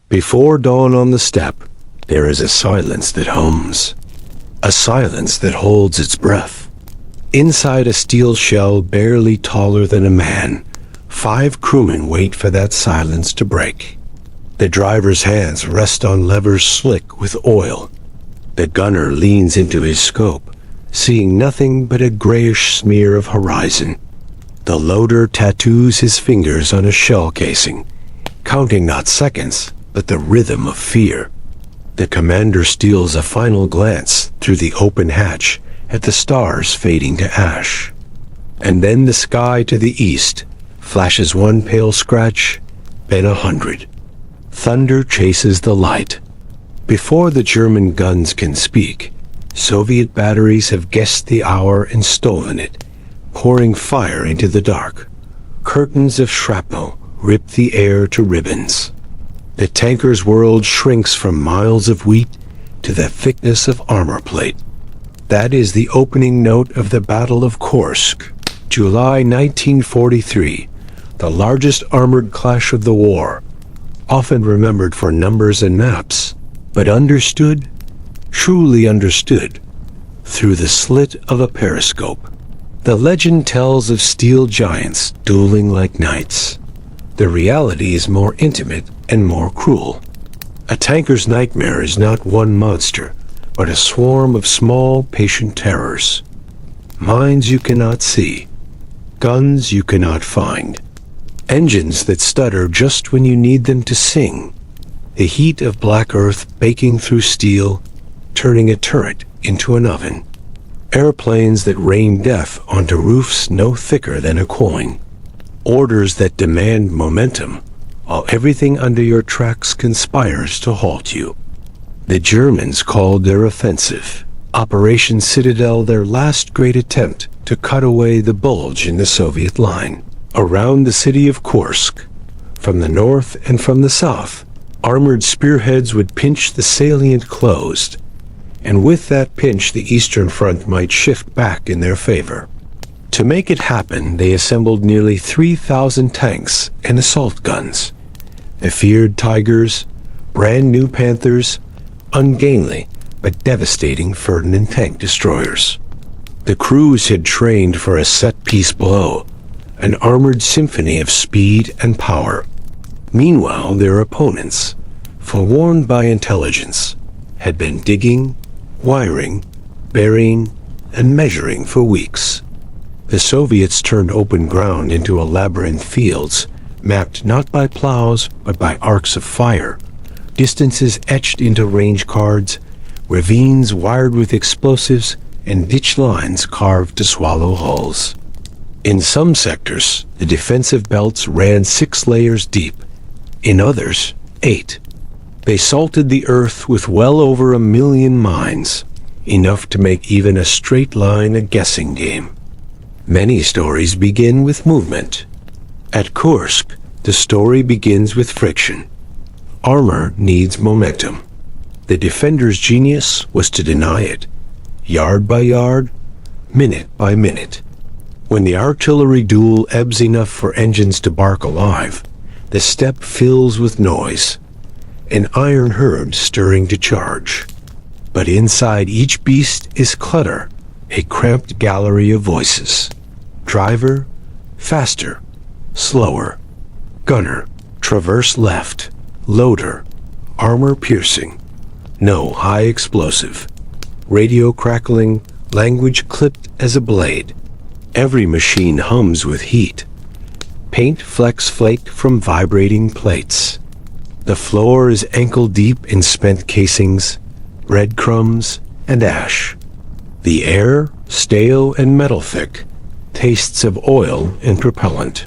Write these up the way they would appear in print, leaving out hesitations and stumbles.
Before dawn on the steppe, there is a silence that hums, a silence that holds its breath. Inside a steel shell barely taller than a man, 5 crewmen wait for that silence to break. The driver's hands rest on levers slick with oil. The gunner leans into his scope, seeing nothing but a grayish smear of horizon. The loader tattoos his fingers on a shell casing, counting not seconds, but the rhythm of fear. The commander steals a final glance through the open hatch at the stars fading to ash. And then the sky to the east flashes one pale scratch, then 100. Thunder chases the light. Before the German guns can speak, Soviet batteries have guessed the hour and stolen it, pouring fire into the dark. Curtains of shrapnel rip the air to ribbons. The tanker's world shrinks from miles of wheat to the thickness of armor plate. That is the opening note of the Battle of Kursk, July 1943, the largest armored clash of the war, often remembered for numbers and maps, but understood, truly understood, through the slit of a periscope. The legend tells of steel giants dueling like knights. The reality is more intimate and more cruel. A tanker's nightmare is not one monster, but a swarm of small, patient terrors. Mines you cannot see, guns you cannot find, engines that stutter just when you need them to sing, the heat of black earth baking through steel, turning a turret into an oven, airplanes that rain death onto roofs no thicker than a coin, orders that demand momentum, while everything under your tracks conspires to halt you. The Germans called their offensive, Operation Citadel, their last great attempt to cut away the bulge in the Soviet line. Around the city of Kursk, from the north and from the south, armored spearheads would pinch the salient closed, and with that pinch the Eastern Front might shift back in their favor. To make it happen, they assembled nearly 3,000 tanks and assault guns. The feared Tigers, brand new Panthers, ungainly but devastating Ferdinand tank destroyers. The crews had trained for a set-piece blow, an armored symphony of speed and power. Meanwhile, their opponents, forewarned by intelligence, had been digging, wiring, burying, and measuring for weeks. The Soviets turned open ground into a labyrinth fields, mapped not by plows but by arcs of fire, distances etched into range cards, ravines wired with explosives, and ditch lines carved to swallow hulls. In some sectors, the defensive belts ran 6 layers deep. In others, 8. They salted the earth with well over 1 million mines, enough to make even a straight line a guessing game. Many stories begin with movement. At Kursk, the story begins with friction. Armor needs momentum. The defender's genius was to deny it, yard by yard, minute by minute. When the artillery duel ebbs enough for engines to bark alive, the steppe fills with noise, an iron herd stirring to charge. But inside each beast is clutter, a cramped gallery of voices. Driver, faster, slower. Gunner, traverse left. Loader, armor piercing. No high explosive. Radio crackling, language clipped as a blade. Every machine hums with heat. Paint flecks flake from vibrating plates. The floor is ankle-deep in spent casings, breadcrumbs, and ash. The air, stale and metal-thick, tastes of oil and propellant.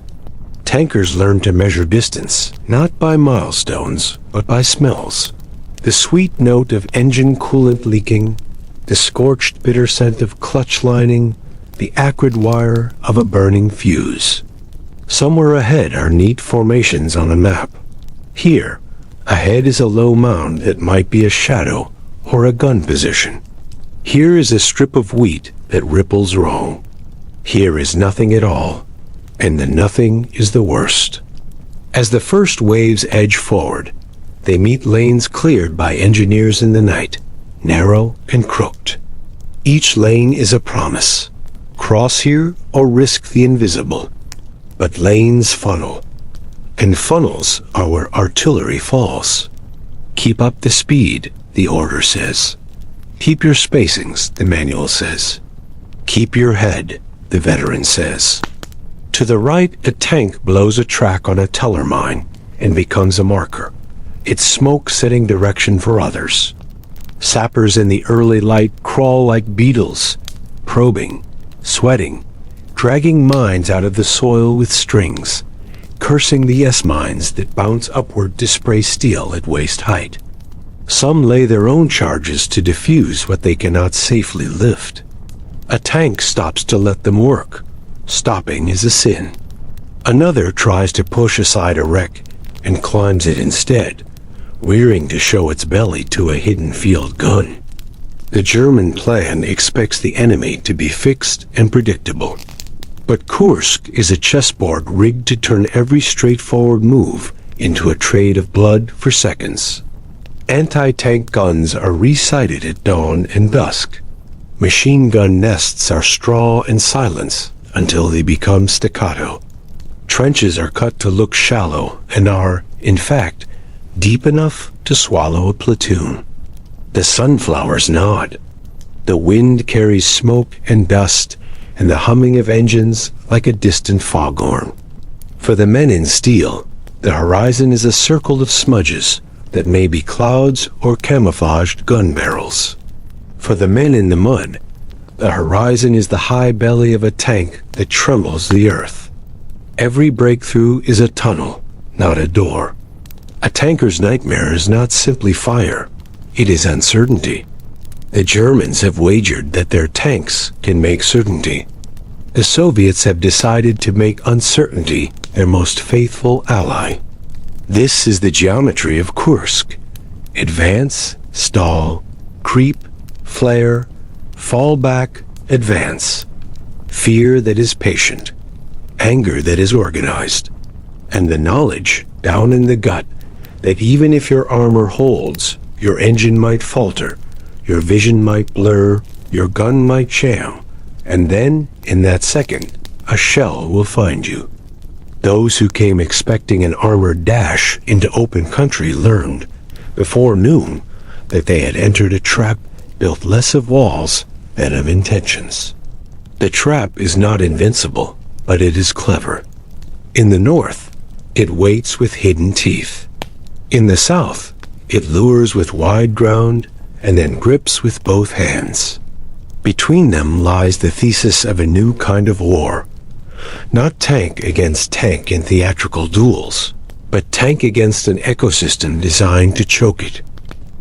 Tankers learn to measure distance, not by milestones, but by smells. The sweet note of engine coolant leaking, the scorched bitter scent of clutch lining, the acrid wire of a burning fuse. Somewhere ahead are neat formations on a map. Here, ahead is a low mound that might be a shadow or a gun position. Here is a strip of wheat that ripples wrong. Here is nothing at all, and the nothing is the worst. As the first waves edge forward, They meet lanes cleared by engineers in the night, narrow and crooked. Each lane is a promise. Cross here or risk the invisible. But lanes funnel, and funnels are where artillery falls. Keep up the speed, the order says. Keep your spacings, the manual says. Keep your head, the veteran says. To the right, a tank blows a track on a teller mine and becomes a marker, its smoke setting direction for others. Sappers in the early light crawl like beetles, probing, sweating, dragging mines out of the soil with strings, cursing the S-mines that bounce upward to spray steel at waist height. Some lay their own charges to defuse what they cannot safely lift. A tank stops to let them work. Stopping is a sin. Another tries to push aside a wreck and climbs it instead, rearing to show its belly to a hidden field gun. The German plan expects the enemy to be fixed and predictable. But Kursk is a chessboard rigged to turn every straightforward move into a trade of blood for seconds. Anti-tank guns are resighted at dawn and dusk. Machine gun nests are straw and silence until they become staccato. Trenches are cut to look shallow and are, in fact, deep enough to swallow a platoon. The sunflowers nod. The wind carries smoke and dust and the humming of engines like a distant foghorn. For the men in steel, the horizon is a circle of smudges that may be clouds or camouflaged gun barrels. For the men in the mud, the horizon is the high belly of a tank that trembles the earth. Every breakthrough is a tunnel, not a door. A tanker's nightmare is not simply fire, it is uncertainty. The Germans have wagered that their tanks can make certainty. The Soviets have decided to make uncertainty their most faithful ally. This is the geometry of Kursk. Advance, stall, creep, flare, fall back, advance. Fear that is patient, anger that is organized, and the knowledge down in the gut that even if your armor holds, your engine might falter, your vision might blur, your gun might jam, and then, in that second, a shell will find you. Those who came expecting an armored dash into open country learned, before noon, that they had entered a trap built less of walls than of intentions. The trap is not invincible, but it is clever. In the north, it waits with hidden teeth. In the south, it lures with wide ground and then grips with both hands. Between them lies the thesis of a new kind of war. Not tank against tank in theatrical duels, but tank against an ecosystem designed to choke it.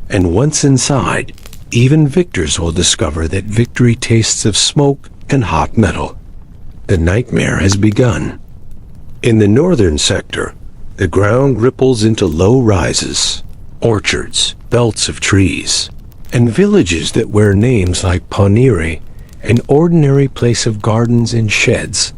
And once inside, even victors will discover that victory tastes of smoke and hot metal. The nightmare has begun. In the northern sector, the ground ripples into low rises, orchards, belts of trees, and villages that wear names like Poniri, an ordinary place of gardens and sheds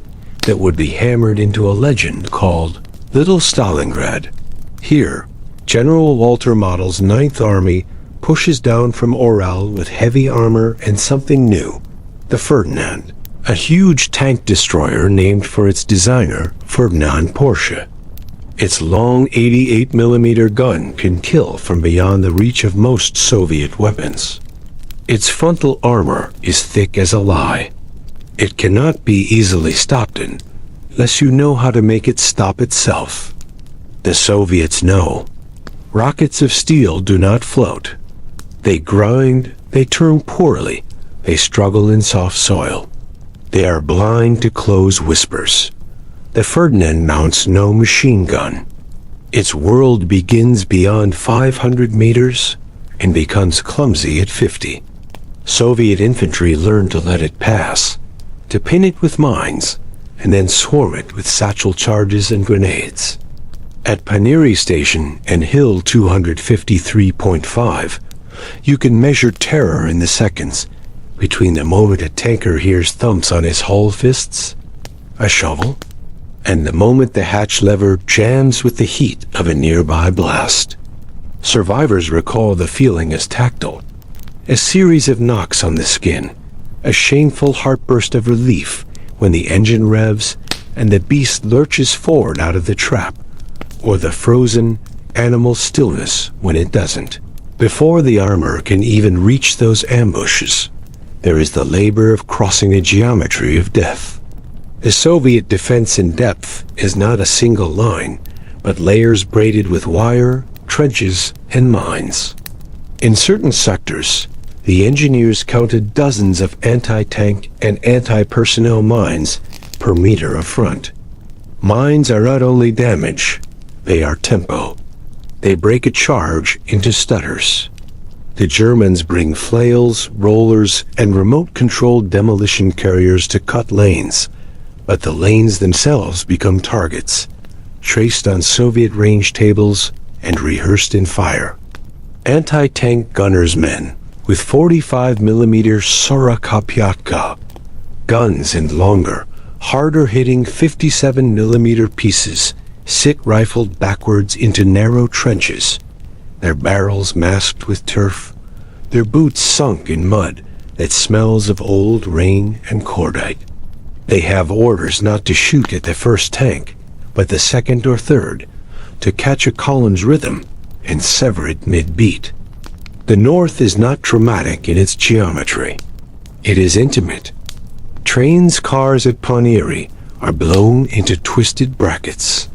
that would be hammered into a legend called Little Stalingrad. Here, General Walter Model's Ninth Army pushes down from Oral with heavy armor and something new, the Ferdinand, a huge tank destroyer named for its designer, Ferdinand Porsche. Its long 88mm gun can kill from beyond the reach of most Soviet weapons. Its frontal armor is thick as a lie. It cannot be easily stopped unless you know how to make it stop itself. The Soviets know. Rockets of steel do not float. They grind, they turn poorly, they struggle in soft soil. They are blind to close whispers. The Ferdinand mounts no machine gun. Its world begins beyond 500 meters and becomes clumsy at 50. Soviet infantry learned to let it pass, to pin it with mines, and then swarm it with satchel charges and grenades. At Paniri Station and Hill 253.5, you can measure terror in the seconds between the moment a tanker hears thumps on his hull fists, a shovel, and the moment the hatch lever jams with the heat of a nearby blast. Survivors recall the feeling as tactile, a series of knocks on the skin, a shameful heartburst of relief when the engine revs and the beast lurches forward out of the trap, or the frozen, animal stillness when it doesn't. Before the armor can even reach those ambushes, there is the labor of crossing the geometry of death. The Soviet defense in depth is not a single line, but layers braided with wire, trenches, and mines. In certain sectors, the engineers counted dozens of anti-tank and anti-personnel mines per meter of front. Mines are not only damage, they are tempo. They break a charge into stutters. The Germans bring flails, rollers, and remote-controlled demolition carriers to cut lanes, but the lanes themselves become targets, traced on Soviet range tables and rehearsed in fire. Anti-tank gunners' men with 45mm Sorokopyatka guns and longer, harder-hitting 57mm pieces sit rifled backwards into narrow trenches, their barrels masked with turf, their boots sunk in mud that smells of old rain and cordite. They have orders not to shoot at the first tank, but the second or third, to catch a column's rhythm and sever it mid-beat. The North is not dramatic in its geometry. It is intimate. Trains, cars at Ponieri are blown into twisted brackets.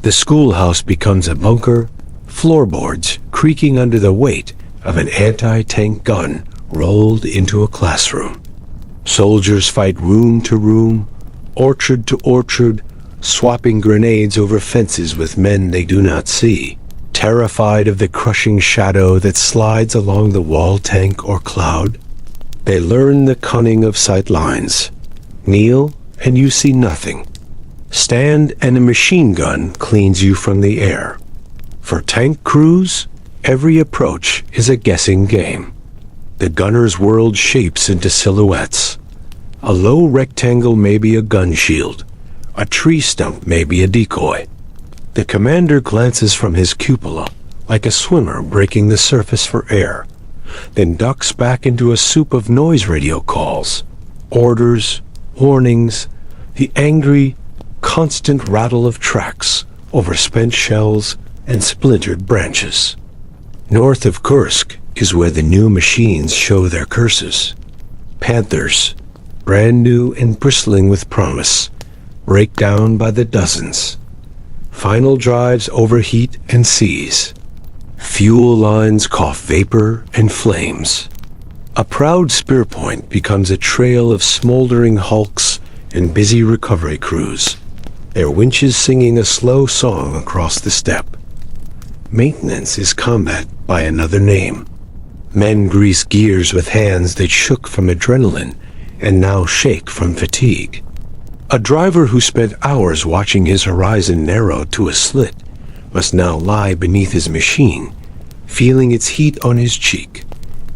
The schoolhouse becomes a bunker, floorboards creaking under the weight of an anti-tank gun rolled into a classroom. Soldiers fight room to room, orchard to orchard, swapping grenades over fences with men they do not see, terrified of the crushing shadow that slides along the wall tank or cloud. They learn the cunning of sight lines. Kneel and you see nothing. Stand and a machine gun cleans you from the air. For tank crews, every approach is a guessing game. The gunner's world shapes into silhouettes. A low rectangle may be a gun shield. A tree stump may be a decoy. The commander glances from his cupola like a swimmer breaking the surface for air, then ducks back into a soup of noise radio calls, orders, warnings, the angry, constant rattle of tracks over spent shells and splintered branches. North of Kursk is where the new machines show their curses. Panthers, brand new and bristling with promise, break down by the dozens. Final drives overheat and seize. Fuel lines cough vapor and flames. A proud spear point becomes a trail of smoldering hulks and busy recovery crews, their winches singing a slow song across the steppe. Maintenance is combat by another name. Men grease gears with hands that shook from adrenaline and now shake from fatigue. A driver who spent hours watching his horizon narrow to a slit must now lie beneath his machine, feeling its heat on his cheek,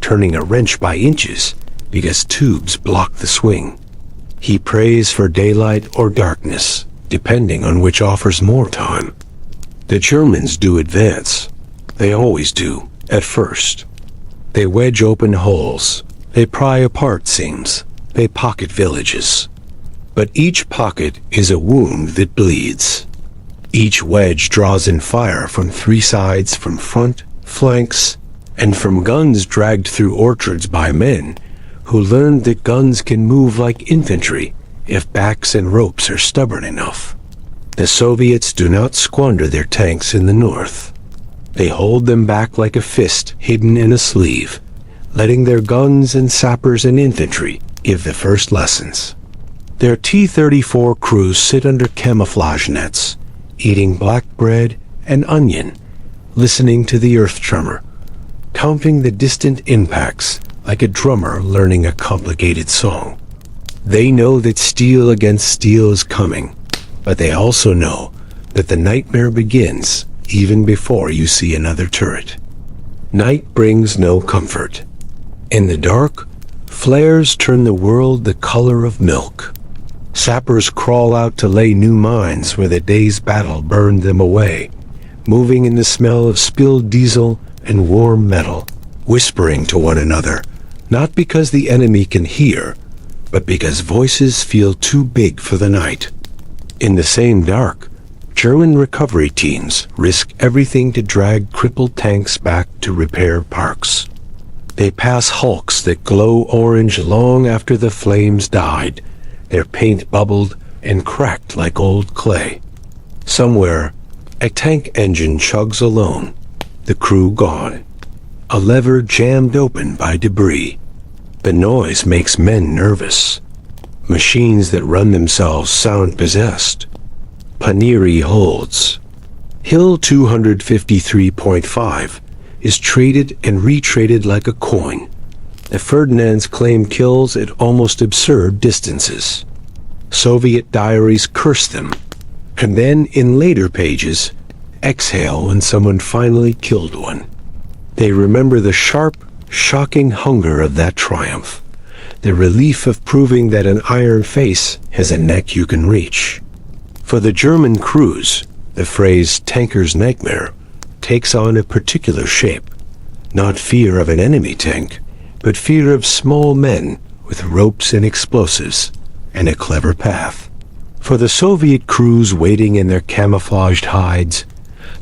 turning a wrench by inches because tubes block the swing. He prays for daylight or darkness, depending on which offers more time. The Germans do advance. They always do, at first. They wedge open holes. They pry apart seams. They pocket villages. But each pocket is a wound that bleeds. Each wedge draws in fire from three sides, from front, flanks, and from guns dragged through orchards by men who learned that guns can move like infantry if backs and ropes are stubborn enough. The Soviets do not squander their tanks in the north. They hold them back like a fist hidden in a sleeve, letting their guns and sappers and infantry give the first lessons. Their T-34 crews sit under camouflage nets, eating black bread and onion, listening to the earth tremor, counting the distant impacts like a drummer learning a complicated song. They know that steel against steel is coming, but they also know that the nightmare begins even before you see another turret. Night brings no comfort. In the dark, flares turn the world the color of milk. Sappers crawl out to lay new mines where the day's battle burned them away, moving in the smell of spilled diesel and warm metal, whispering to one another, not because the enemy can hear, but because voices feel too big for the night. In the same dark, German recovery teams risk everything to drag crippled tanks back to repair parks. They pass hulks that glow orange long after the flames died, their paint bubbled and cracked like old clay. Somewhere, a tank engine chugs alone, the crew gone. A lever jammed open by debris. The noise makes men nervous. Machines that run themselves sound possessed. Paniri holds. Hill 253.5 is traded and retraded like a coin. The Ferdinand's claim kills at almost absurd distances. Soviet diaries curse them, and then in later pages, exhale when someone finally killed one. They remember the sharp, shocking hunger of that triumph, the relief of proving that an iron face has a neck you can reach. For the German crews, the phrase tanker's nightmare takes on a particular shape, not fear of an enemy tank, but fear of small men with ropes and explosives and a clever path. For the Soviet crews waiting in their camouflaged hides,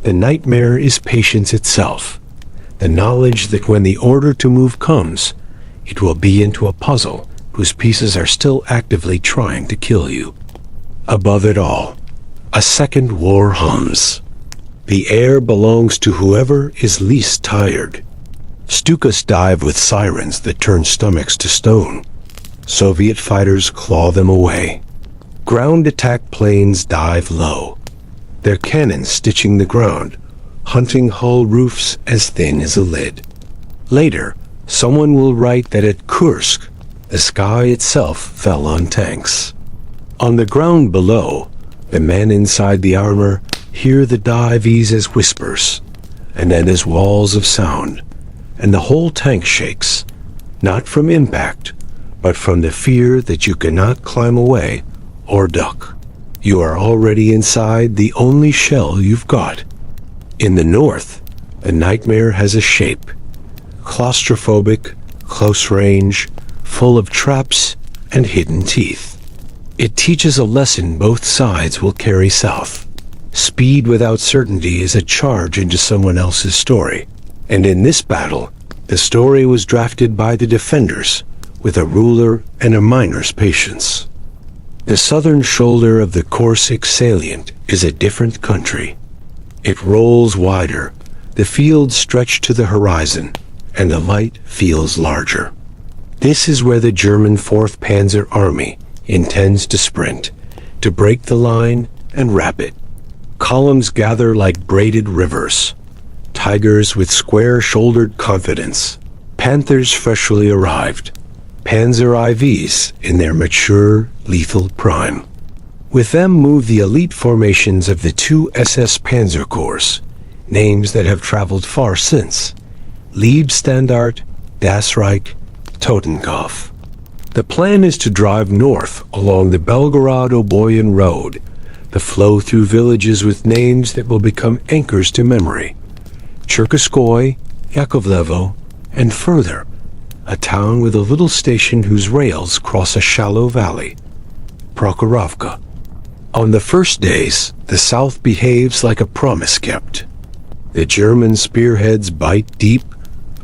the nightmare is patience itself, the knowledge that when the order to move comes, it will be into a puzzle whose pieces are still actively trying to kill you. Above it all, a second war hums. The air belongs to whoever is least tired. Stukas dive with sirens that turn stomachs to stone. Soviet fighters claw them away. Ground attack planes dive low, their cannons stitching the ground, hunting hull roofs as thin as a lid. Later, someone will write that at Kursk, the sky itself fell on tanks. On the ground below, the men inside the armor hear the divees as whispers, and then as walls of sound, and the whole tank shakes, not from impact, but from the fear that you cannot climb away or duck. You are already inside the only shell you've got. In the north, the nightmare has a shape. Claustrophobic, close range, full of traps and hidden teeth. It teaches a lesson both sides will carry south. Speed without certainty is a charge into someone else's story. And in this battle, the story was drafted by the defenders, with a ruler and a miner's patience. The southern shoulder of the Kursk salient is a different country. It rolls wider, the fields stretch to the horizon, and the light feels larger. This is where the German 4th Panzer Army intends to sprint, to break the line and wrap it. Columns gather like braided rivers. Tigers with square-shouldered confidence. Panthers freshly arrived. Panzer IVs in their mature, lethal prime. With them move the elite formations of the 2 SS Panzer Corps, names that have traveled far since. Leibstandart, Das Reich, Totenkopf. The plan is to drive north along the Belgorod-Oboyan Road, the flow through villages with names that will become anchors to memory. Cherkaskoy, Yakovlevo, and further, a town with a little station whose rails cross a shallow valley. Prokhorovka. On the first days, the South behaves like a promise kept. The German spearheads bite deep,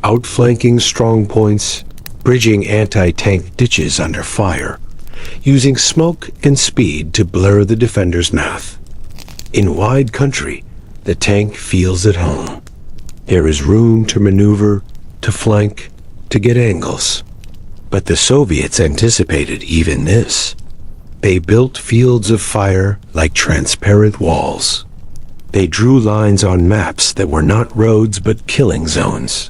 outflanking strong points, bridging anti-tank ditches under fire, using smoke and speed to blur the defenders' math. In wide country, the tank feels at home. There is room to maneuver, to flank, to get angles. But the Soviets anticipated even this. They built fields of fire like transparent walls. They drew lines on maps that were not roads but killing zones.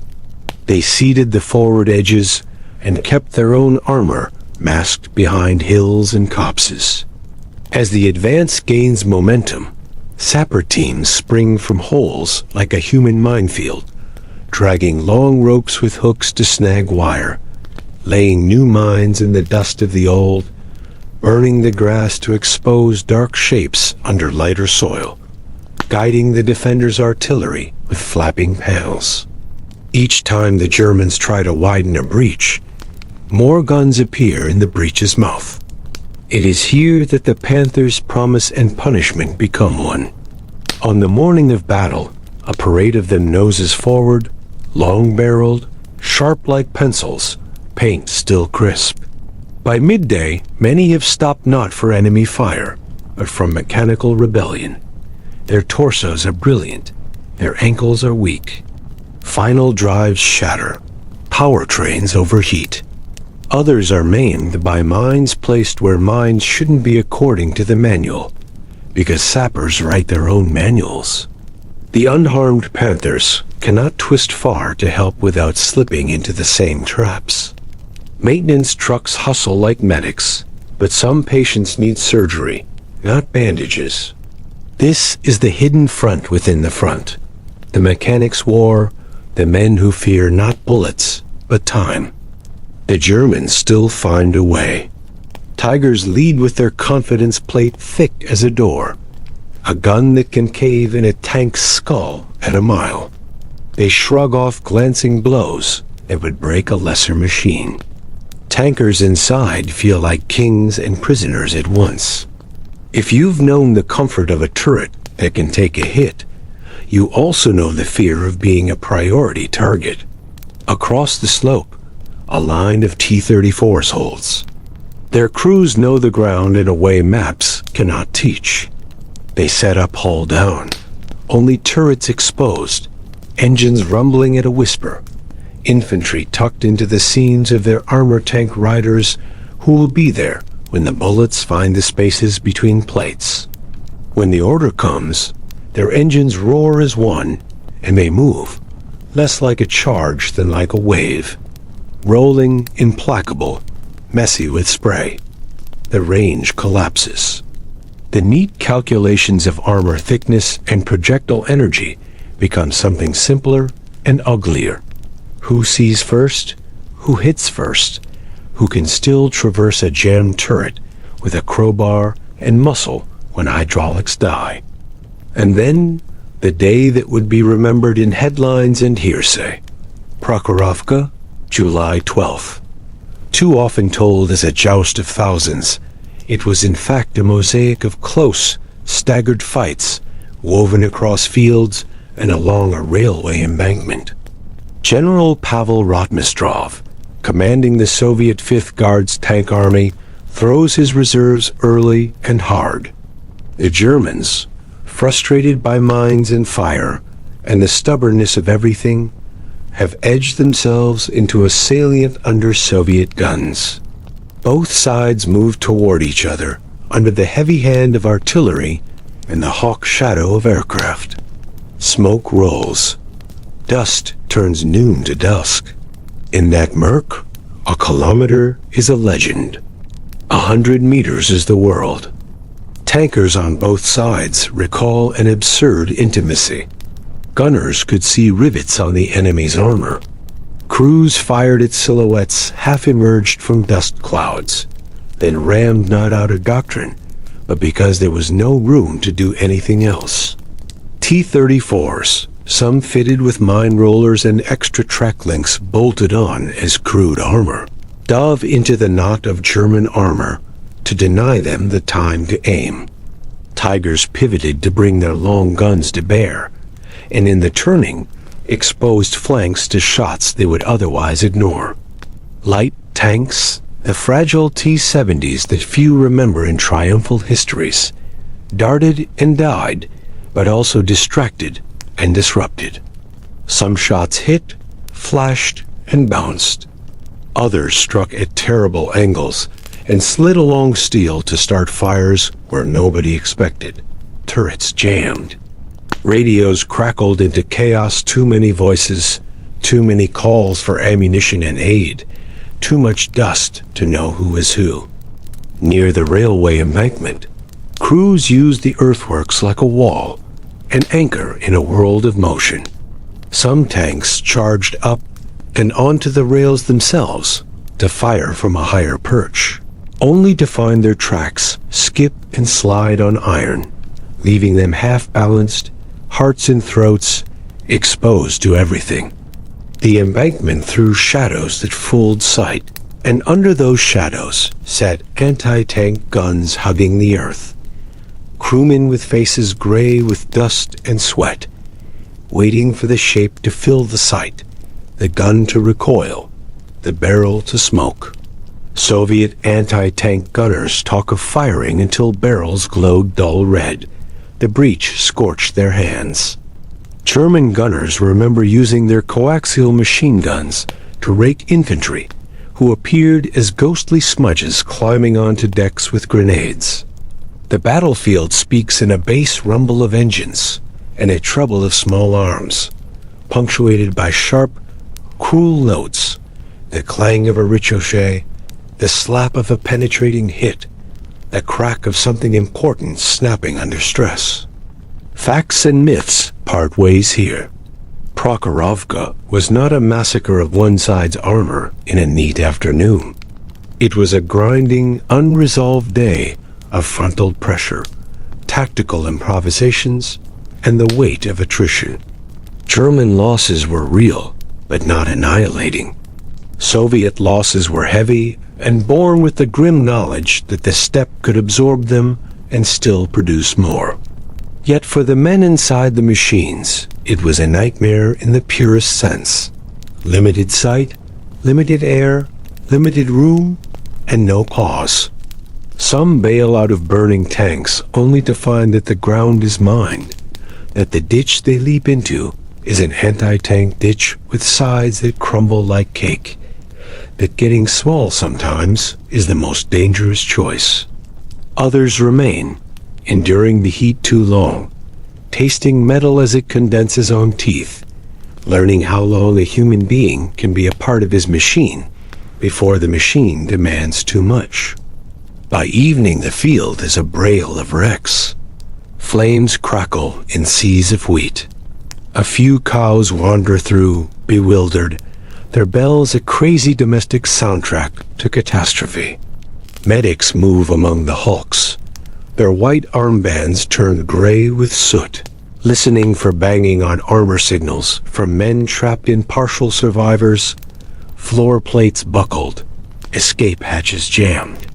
They seeded the forward edges and kept their own armor masked behind hills and copses. As the advance gains momentum, sapper teams spring from holes like a human minefield, dragging long ropes with hooks to snag wire, laying new mines in the dust of the old, burning the grass to expose dark shapes under lighter soil. guiding the defenders' artillery with flapping panels. Each time the Germans try to widen a breach, more guns appear in the breach's mouth. It is here that the Panthers' promise and punishment become one. On the morning of battle, a parade of them noses forward, long-barreled, sharp like pencils, paint still crisp. By midday, many have stopped not for enemy fire, but from mechanical rebellion. Their torsos are brilliant, their ankles are weak. Final drives shatter, powertrains overheat. Others are maimed by mines placed where mines shouldn't be according to the manual, because sappers write their own manuals. The unharmed Panthers cannot twist far to help without slipping into the same traps. Maintenance trucks hustle like medics, but some patients need surgery, not bandages. This is the hidden front within the front. The mechanics' war, the men who fear not bullets, but time. The Germans still find a way. Tigers lead with their confidence plate thick as a door, a gun that can cave in a tank's skull at a mile. They shrug off glancing blows that would break a lesser machine. Tankers inside feel like kings and prisoners at once. If you've known the comfort of a turret that can take a hit, you also know the fear of being a priority target. Across the slope, a line of T-34s holds. Their crews know the ground in a way maps cannot teach. They set up hull down, only turrets exposed, engines rumbling at a whisper, infantry tucked into the scenes of their armor tank riders who will be there when the bullets find the spaces between plates. When the order comes, their engines roar as one, and they move, less like a charge than like a wave, rolling, implacable, messy with spray. The range collapses. The neat calculations of armor thickness and projectile energy become something simpler and uglier. Who sees first? Who hits first? Who can still traverse a jammed turret with a crowbar and muscle when hydraulics die? And then, the day that would be remembered in headlines and hearsay. Prokhorovka, July 12th. Too often told as a joust of thousands, it was in fact a mosaic of close, staggered fights woven across fields and along a railway embankment. General Pavel Rotmistrov, commanding the Soviet 5th Guards tank army, throws his reserves early and hard. The Germans, frustrated by mines and fire and the stubbornness of everything, have edged themselves into a salient under Soviet guns. Both sides move toward each other under the heavy hand of artillery and the hawk shadow of aircraft. Smoke rolls. Dust turns noon to dusk. In that murk, a kilometer is a legend. 100 meters is the world. Tankers on both sides recall an absurd intimacy. Gunners could see rivets on the enemy's armor. Crews fired at silhouettes half emerged from dust clouds, then rammed not out of doctrine, but because there was no room to do anything else. T-34s, some fitted with mine rollers and extra track links bolted on as crude armor, dove into the knot of German armor to deny them the time to aim. Tigers pivoted to bring their long guns to bear, and in the turning, exposed flanks to shots they would otherwise ignore. Light tanks, the fragile T-70s that few remember in triumphal histories, darted and died, but also distracted and disrupted. Some shots hit, flashed, and bounced. Others struck at terrible angles and slid along steel to start fires where nobody expected. Turrets jammed. Radios crackled into chaos, too many voices, too many calls for ammunition and aid, too much dust to know who is who. Near the railway embankment, crews used the earthworks like a wall, an anchor in a world of motion. Some tanks charged up and onto the rails themselves to fire from a higher perch, only to find their tracks skip and slide on iron, leaving them half-balanced hearts and throats, exposed to everything. The embankment threw shadows that fooled sight, and under those shadows sat anti-tank guns hugging the earth. Crewmen with faces gray with dust and sweat, waiting for the shape to fill the sight, the gun to recoil, the barrel to smoke. Soviet anti-tank gunners talk of firing until barrels glowed dull red. The breech scorched their hands. German gunners remember using their coaxial machine guns to rake infantry, who appeared as ghostly smudges climbing onto decks with grenades. The battlefield speaks in a bass rumble of engines and a treble of small arms, punctuated by sharp, cruel notes, the clang of a ricochet, the slap of a penetrating hit, the crack of something important snapping under stress. Facts and myths part ways here. Prokhorovka was not a massacre of one side's armor in a neat afternoon. It was a grinding, unresolved day of frontal pressure, tactical improvisations, and the weight of attrition. German losses were real, but not annihilating. Soviet losses were heavy and born with the grim knowledge that the steppe could absorb them and still produce more. Yet for the men inside the machines, it was a nightmare in the purest sense. Limited sight, limited air, limited room, and no cause. Some bail out of burning tanks only to find that the ground is mined, that the ditch they leap into is an anti-tank ditch with sides that crumble like cake, that getting small sometimes is the most dangerous choice. Others remain, enduring the heat too long, tasting metal as it condenses on teeth, learning how long a human being can be a part of his machine before the machine demands too much. By evening the field is a braille of wrecks. Flames crackle in seas of wheat. A few cows wander through, bewildered, their bells a crazy domestic soundtrack to catastrophe. Medics move among the hulks, their white armbands turned gray with soot, listening for banging on armor signals from men trapped in partial survivors, floor plates buckled, escape hatches jammed.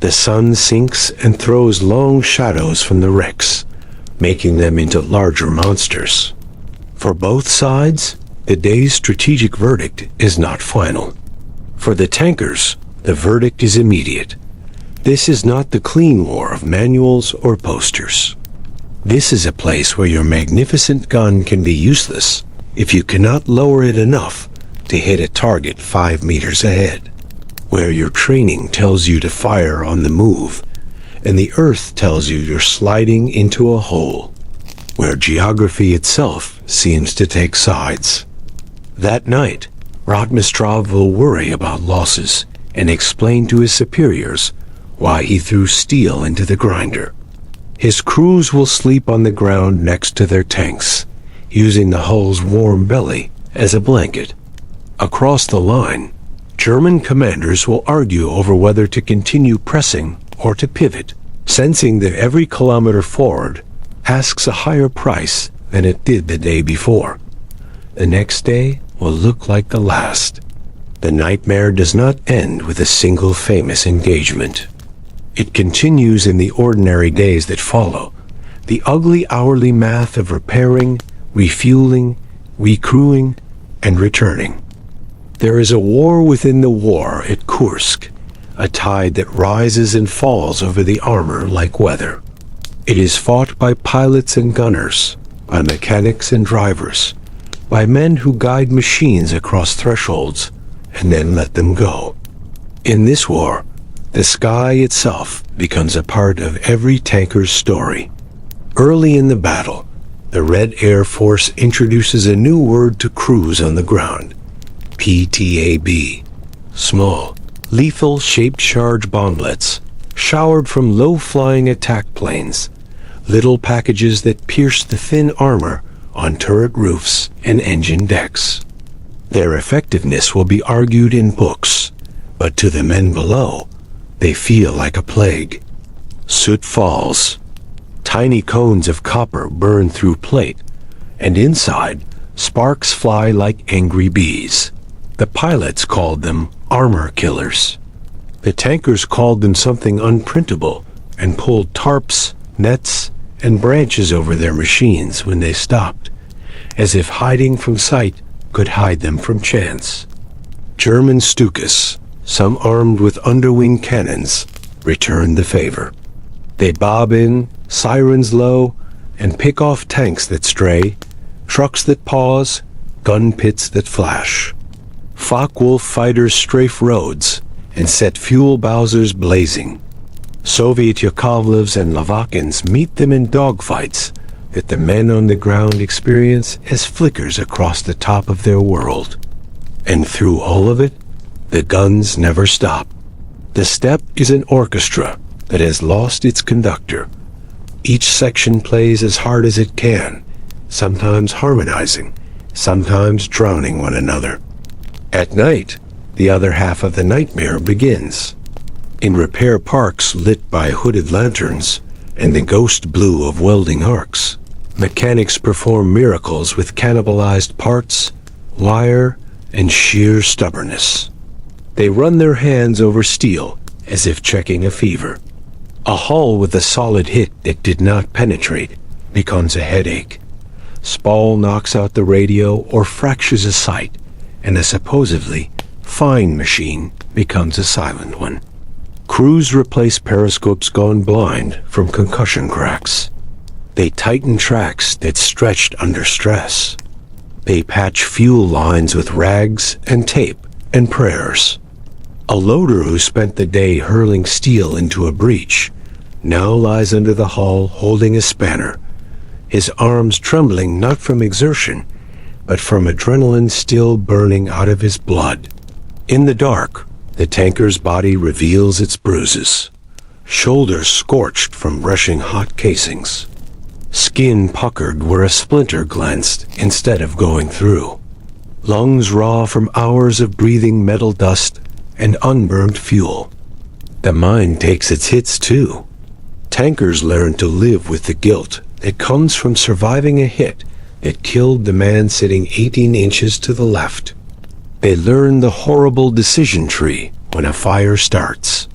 The sun sinks and throws long shadows from the wrecks, making them into larger monsters. For both sides, the day's strategic verdict is not final. For the tankers, the verdict is immediate. This is not the clean war of manuals or posters. This is a place where your magnificent gun can be useless if you cannot lower it enough to hit a target 5 meters ahead, where your training tells you to fire on the move, and the earth tells you you're sliding into a hole, where geography itself seems to take sides. That night, Rotmistrov will worry about losses and explain to his superiors why he threw steel into the grinder. His crews will sleep on the ground next to their tanks, using the hull's warm belly as a blanket. Across the line, German commanders will argue over whether to continue pressing or to pivot, sensing that every kilometer forward asks a higher price than it did the day before. The next day will look like the last. The nightmare does not end with a single famous engagement. It continues in the ordinary days that follow, the ugly hourly math of repairing, refueling, recrewing, and returning. There is a war within the war at Kursk, a tide that rises and falls over the armor like weather. It is fought by pilots and gunners, by mechanics and drivers, by men who guide machines across thresholds and then let them go. In this war, the sky itself becomes a part of every tanker's story. Early in the battle, the Red Air Force introduces a new word to crews on the ground: PTAB. Small, lethal-shaped charge bomblets, showered from low-flying attack planes, little packages that pierce the thin armor on turret roofs and engine decks. Their effectiveness will be argued in books, but to the men below, they feel like a plague. Soot falls. Tiny cones of copper burn through plate, and inside, sparks fly like angry bees. The pilots called them armor killers. The tankers called them something unprintable and pulled tarps, nets, and branches over their machines when they stopped, as if hiding from sight could hide them from chance. German Stukas, some armed with underwing cannons, returned the favor. They bob in, sirens low, and pick off tanks that stray, trucks that pause, gun pits that flash. Focke-Wulf fighters strafe roads and set fuel Bowsers blazing. Soviet Yakovlevs and Lavakins meet them in dogfights that the men on the ground experience as flickers across the top of their world. And through all of it, the guns never stop. The steppe is an orchestra that has lost its conductor. Each section plays as hard as it can, sometimes harmonizing, sometimes drowning one another. At night, the other half of the nightmare begins. In repair parks lit by hooded lanterns and the ghost blue of welding arcs, mechanics perform miracles with cannibalized parts, wire, and sheer stubbornness. They run their hands over steel as if checking a fever. A hull with a solid hit that did not penetrate becomes a headache. Spall knocks out the radio or fractures a sight, and a supposedly fine machine becomes a silent one. Crews replace periscopes gone blind from concussion cracks. They tighten tracks that stretched under stress. They patch fuel lines with rags and tape and prayers. A loader who spent the day hurling steel into a breach now lies under the hull holding a spanner, his arms trembling not from exertion, but from adrenaline still burning out of his blood. In the dark, the tanker's body reveals its bruises, shoulders scorched from brushing hot casings, skin puckered where a splinter glanced instead of going through, lungs raw from hours of breathing metal dust and unburned fuel. The mind takes its hits too. Tankers learn to live with the guilt that comes from surviving a hit that killed the man sitting 18 inches to the left. They learn the horrible decision tree when a fire starts.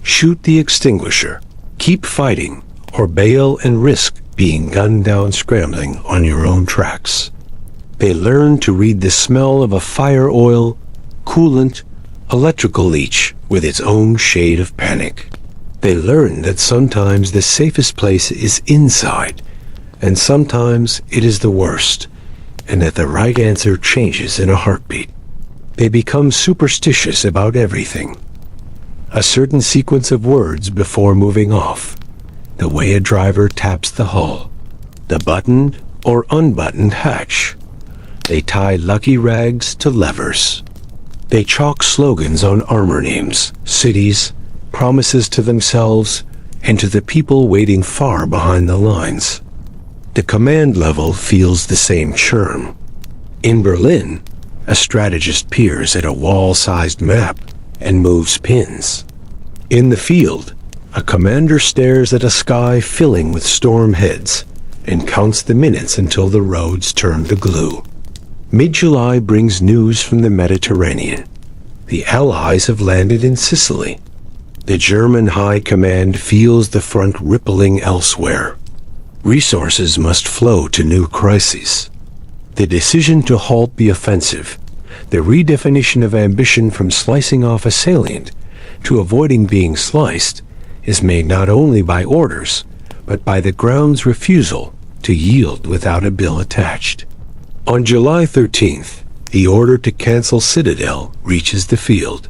Shoot the extinguisher, keep fighting, or bail and risk being gunned down scrambling on your own tracks. They learn to read the smell of a fire oil, coolant, electrical leach with its own shade of panic. They learn that sometimes the safest place is inside, and sometimes it is the worst, and that the right answer changes in a heartbeat. They become superstitious about everything. A certain sequence of words before moving off, the way a driver taps the hull, the buttoned or unbuttoned hatch. They tie lucky rags to levers. They chalk slogans on armor names, cities, promises to themselves, and to the people waiting far behind the lines. The command level feels the same churn. In Berlin, a strategist peers at a wall-sized map and moves pins. In the field, a commander stares at a sky filling with storm heads and counts the minutes until the roads turn to glue. Mid-July brings news from the Mediterranean. The Allies have landed in Sicily. The German High Command feels the front rippling elsewhere. Resources must flow to new crises. The decision to halt the offensive, the redefinition of ambition from slicing off a salient to avoiding being sliced, is made not only by orders, but by the ground's refusal to yield without a bill attached. On July 13th, the order to cancel Citadel reaches the field.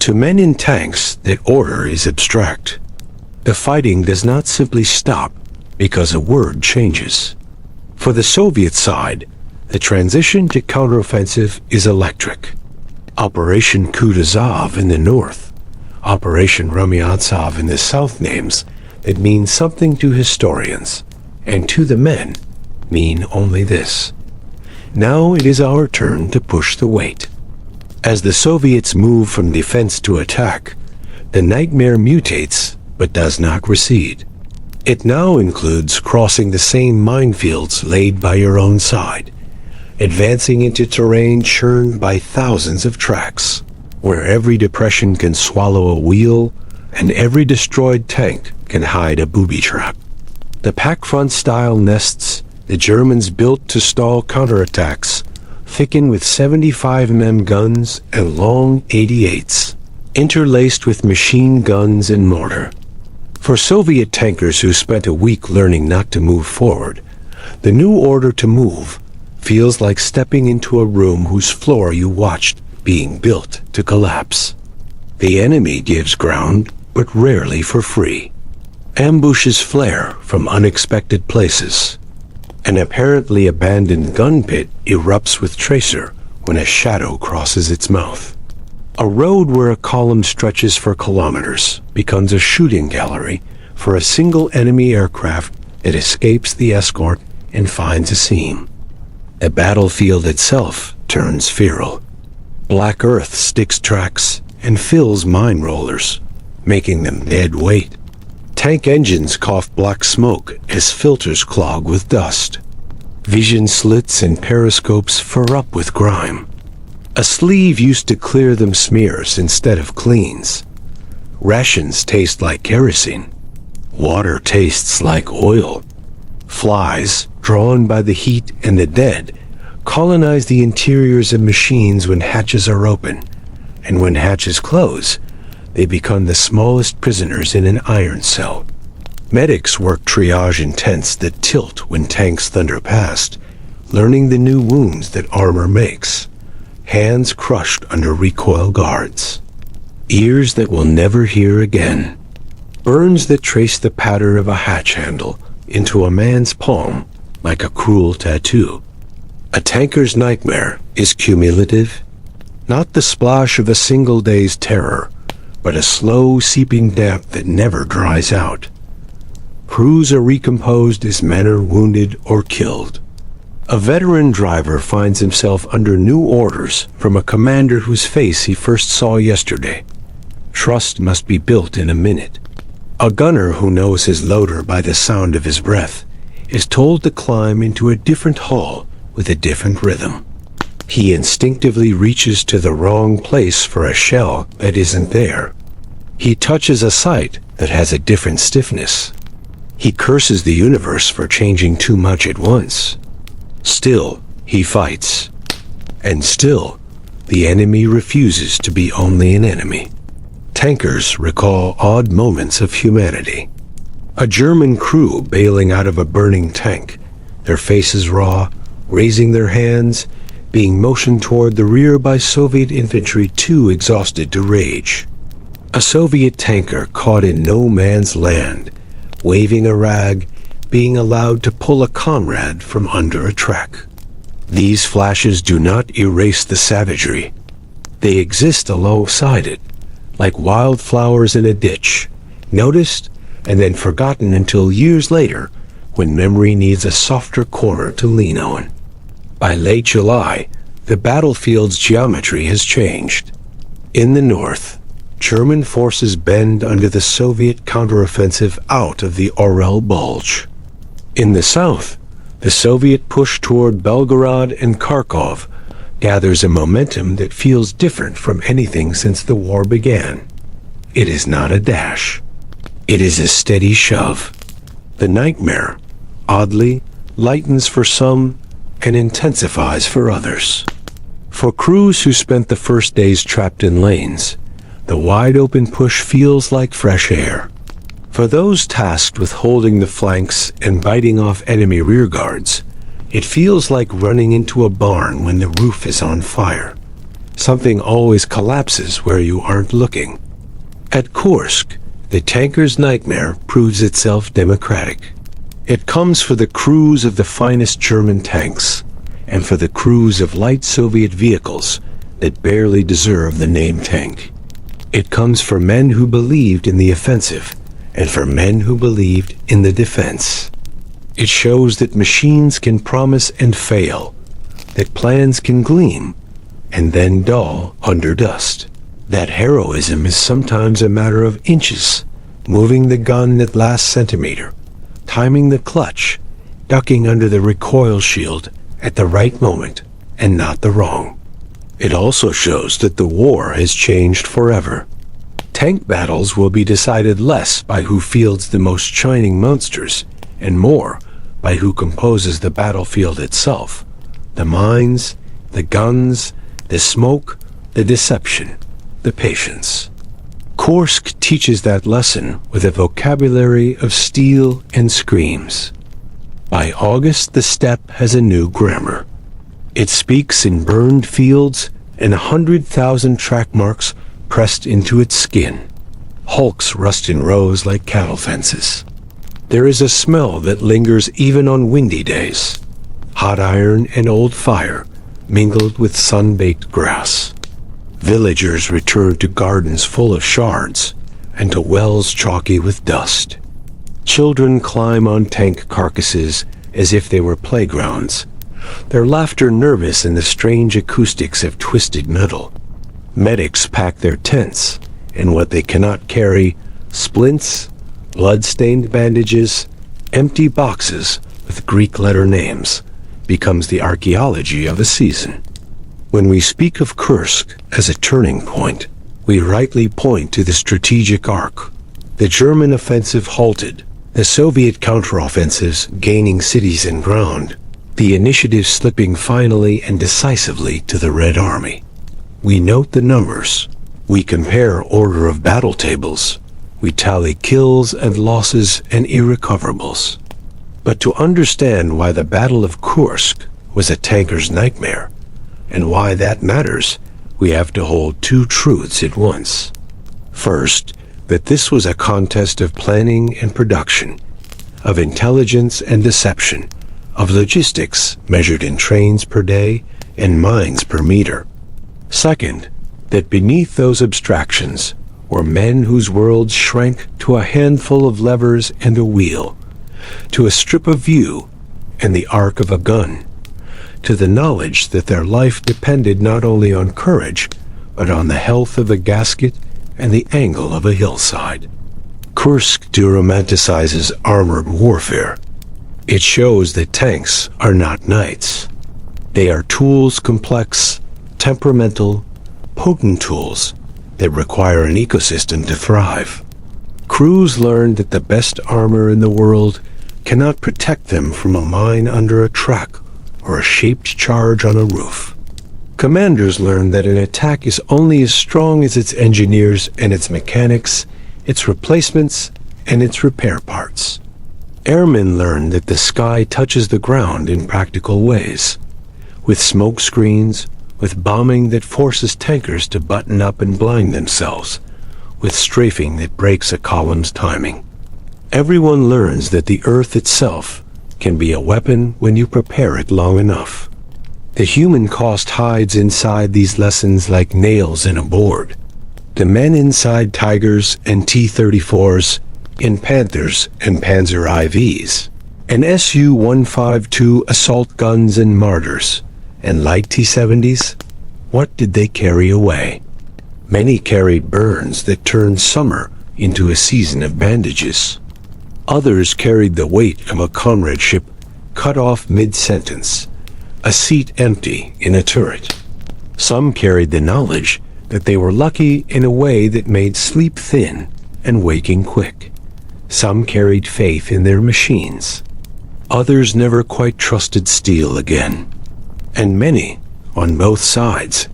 To men in tanks, that order is abstract. The fighting does not simply stop because a word changes. For the Soviet side, the transition to counteroffensive is electric. Operation Kutuzov in the north, Operation Rumyantsev in the south names that mean something to historians, and to the men mean only this. Now it is our turn to push the weight. As the Soviets move from defense to attack, the nightmare mutates but does not recede. It now includes crossing the same minefields laid by your own side, advancing into terrain churned by thousands of tracks, where every depression can swallow a wheel and every destroyed tank can hide a booby trap. The pack-front-style nests the Germans built to stall counterattacks thicken with 75mm guns and long 88s, interlaced with machine guns and mortar. For Soviet tankers who spent a week learning not to move forward, the new order to move feels like stepping into a room whose floor you watched being built to collapse. The enemy gives ground, but rarely for free. Ambushes flare from unexpected places. An apparently abandoned gun pit erupts with tracer when a shadow crosses its mouth. A road where a column stretches for kilometers becomes a shooting gallery for a single enemy aircraft that escapes the escort and finds a seam. A battlefield itself turns feral. Black earth sticks tracks and fills mine rollers, making them dead weight. Tank engines cough black smoke as filters clog with dust. Vision slits and periscopes fur up with grime. A sleeve used to clear them smears instead of cleans. Rations taste like kerosene. Water tastes like oil. Flies, drawn by the heat and the dead, colonize the interiors of machines when hatches are open, and when hatches close, they become the smallest prisoners in an iron cell. Medics work triage in tents that tilt when tanks thunder past, learning the new wounds that armor makes. Hands crushed under recoil guards. Ears that will never hear again. Burns that trace the pattern of a hatch handle into a man's palm like a cruel tattoo. A tanker's nightmare is cumulative, not the splash of a single day's terror, but a slow seeping damp that never dries out. Crews are recomposed as men are wounded or killed. A veteran driver finds himself under new orders from a commander whose face he first saw yesterday. Trust must be built in a minute. A gunner who knows his loader by the sound of his breath is told to climb into a different hull with a different rhythm. He instinctively reaches to the wrong place for a shell that isn't there. He touches a sight that has a different stiffness. He curses the universe for changing too much at once. Still, he fights. And still, the enemy refuses to be only an enemy. Tankers recall odd moments of humanity. A German crew bailing out of a burning tank, their faces raw, raising their hands, being motioned toward the rear by Soviet infantry too exhausted to rage. A Soviet tanker caught in no man's land, waving a rag, being allowed to pull a comrade from under a track. These flashes do not erase the savagery. They exist alongside it, like wildflowers in a ditch, noticed and then forgotten until years later, when memory needs a softer corner to lean on. By late July, the battlefield's geometry has changed. In the north, German forces bend under the Soviet counteroffensive out of the Orel Bulge. In the south, the Soviet push toward Belgorod and Kharkov gathers a momentum that feels different from anything since the war began. It is not a dash. It is a steady shove. The nightmare, oddly, lightens for some and intensifies for others. For crews who spent the first days trapped in lanes, the wide-open push feels like fresh air. For those tasked with holding the flanks and biting off enemy rearguards, it feels like running into a barn when the roof is on fire. Something always collapses where you aren't looking. At Kursk, the tanker's nightmare proves itself democratic. It comes for the crews of the finest German tanks, and for the crews of light Soviet vehicles that barely deserve the name tank. It comes for men who believed in the offensive, and for men who believed in the defense. It shows that machines can promise and fail, that plans can gleam, and then dull under dust. That heroism is sometimes a matter of inches, moving the gun that last centimeter, timing the clutch, ducking under the recoil shield at the right moment and not the wrong. It also shows that the war has changed forever. Tank battles will be decided less by who fields the most shining monsters and more by who composes the battlefield itself. The mines, the guns, the smoke, the deception, the patience. Kursk teaches that lesson with a vocabulary of steel and screams. By August, the steppe has a new grammar. It speaks in burned fields and 100,000 track marks pressed into its skin. Hulks rust in rows like cattle fences. There is a smell that lingers even on windy days. Hot iron and old fire mingled with sun-baked grass. Villagers return to gardens full of shards and to wells chalky with dust. Children climb on tank carcasses as if they were playgrounds, their laughter nervous in the strange acoustics of twisted metal. Medics pack their tents, and what they cannot carry, splints, blood-stained bandages, empty boxes with Greek letter names, becomes the archaeology of a season. When we speak of Kursk as a turning point, we rightly point to the strategic arc. The German offensive halted, the Soviet counteroffensives gaining cities and ground, the initiative slipping finally and decisively to the Red Army. We note the numbers. We compare order of battle tables. We tally kills and losses and irrecoverables. But to understand why the Battle of Kursk was a tanker's nightmare, and why that matters, we have to hold two truths at once. First, that this was a contest of planning and production, of intelligence and deception, of logistics measured in trains per day and mines per meter. Second, that beneath those abstractions were men whose worlds shrank to a handful of levers and a wheel, to a strip of view and the arc of a gun, to the knowledge that their life depended not only on courage, but on the health of a gasket and the angle of a hillside. Kursk deromanticizes armored warfare. It shows that tanks are not knights. They are tools, complex, temperamental, potent tools that require an ecosystem to thrive. Crews learned that the best armor in the world cannot protect them from a mine under a track or a shaped charge on a roof. Commanders learned that an attack is only as strong as its engineers and its mechanics, its replacements, and its repair parts. Airmen learned that the sky touches the ground in practical ways, with smoke screens, with bombing that forces tankers to button up and blind themselves, with strafing that breaks a column's timing. Everyone learns that the earth itself can be a weapon when you prepare it long enough. The human cost hides inside these lessons like nails in a board. The men inside Tigers and T-34s, in Panthers and Panzer IVs, and Su-152 assault guns and martyrs, and light T-70s, what did they carry away? Many carried burns that turned summer into a season of bandages. Others carried the weight of a comradeship cut off mid-sentence, a seat empty in a turret. Some carried the knowledge that they were lucky in a way that made sleep thin and waking quick. Some carried faith in their machines. Others never quite trusted steel again. And many, on both sides,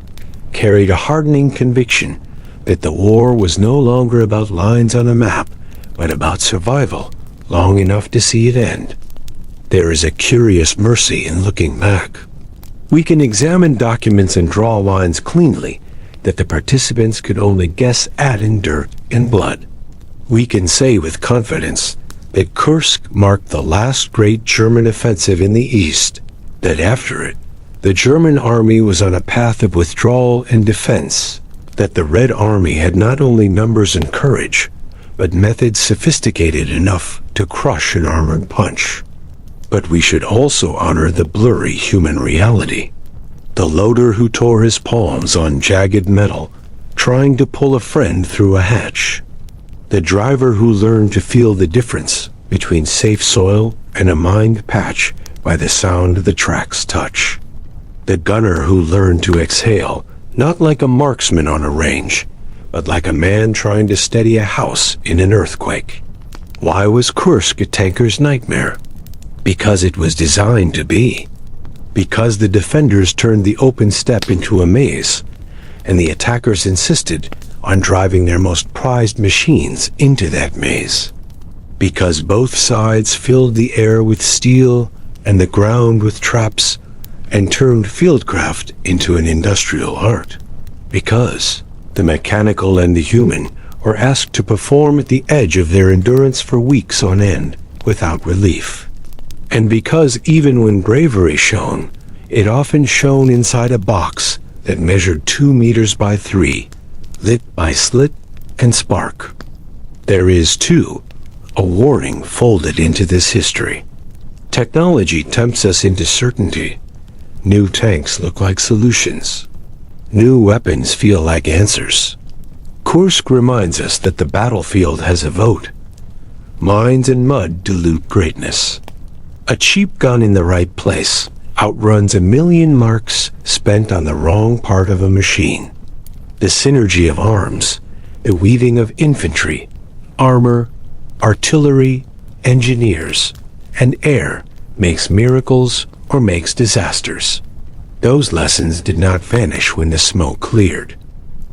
carried a hardening conviction that the war was no longer about lines on a map, but about survival long enough to see it end. There is a curious mercy in looking back. We can examine documents and draw lines cleanly that the participants could only guess at in dirt and blood. We can say with confidence that Kursk marked the last great German offensive in the East, that after it, the German army was on a path of withdrawal and defense, that the Red Army had not only numbers and courage, but methods sophisticated enough to crush an armored punch. But we should also honor the blurry human reality. The loader who tore his palms on jagged metal, trying to pull a friend through a hatch. The driver who learned to feel the difference between safe soil and a mined patch by the sound of the track's touch. The gunner who learned to exhale, not like a marksman on a range, but like a man trying to steady a house in an earthquake. Why was Kursk a tanker's nightmare? Because it was designed to be. Because the defenders turned the open steppe into a maze, and the attackers insisted on driving their most prized machines into that maze. Because both sides filled the air with steel and the ground with traps, and turned fieldcraft into an industrial art. Because the mechanical and the human were asked to perform at the edge of their endurance for weeks on end without relief. And because even when bravery shone, it often shone inside a box that measured 2 meters by 3, lit by slit and spark. There is, too, a warning folded into this history. Technology tempts us into certainty. New tanks look like solutions. New weapons feel like answers. Kursk reminds us that the battlefield has a vote. Mines and mud dilute greatness. A cheap gun in the right place outruns 1,000,000 marks spent on the wrong part of a machine. The synergy of arms, the weaving of infantry, armor, artillery, engineers, and air makes miracles or makes disasters. Those lessons did not vanish when the smoke cleared.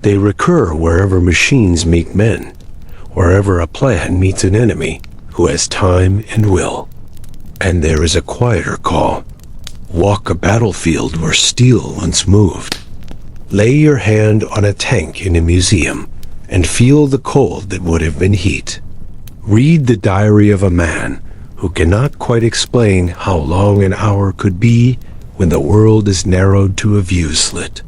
They recur wherever machines meet men, wherever a plan meets an enemy who has time and will. And there is a quieter call. Walk a battlefield where steel once moved. Lay your hand on a tank in a museum and feel the cold that would have been heat. Read the diary of a man who cannot quite explain how long an hour could be when the world is narrowed to a view slit.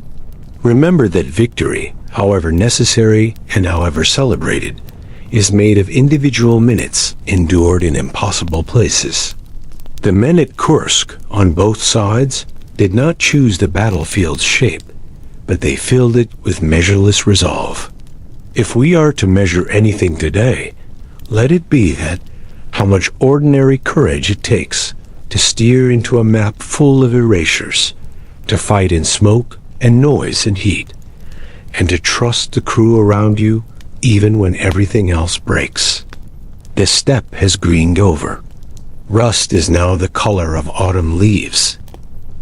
Remember that victory, however necessary and however celebrated, is made of individual minutes endured in impossible places. The men at Kursk, on both sides, did not choose the battlefield's shape, but they filled it with measureless resolve. If we are to measure anything today, let it be that how much ordinary courage it takes to steer into a map full of erasures, to fight in smoke and noise and heat, and to trust the crew around you even when everything else breaks. The steppe has greened over. Rust is now the color of autumn leaves.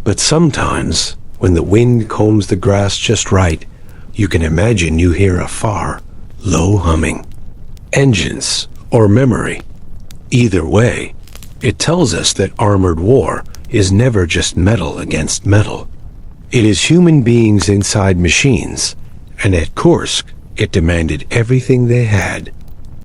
But sometimes, when the wind combs the grass just right, you can imagine you hear a far, low humming. Engines or memory. Either way, it tells us that armored war is never just metal against metal. It is human beings inside machines, and at Kursk, it demanded everything they had.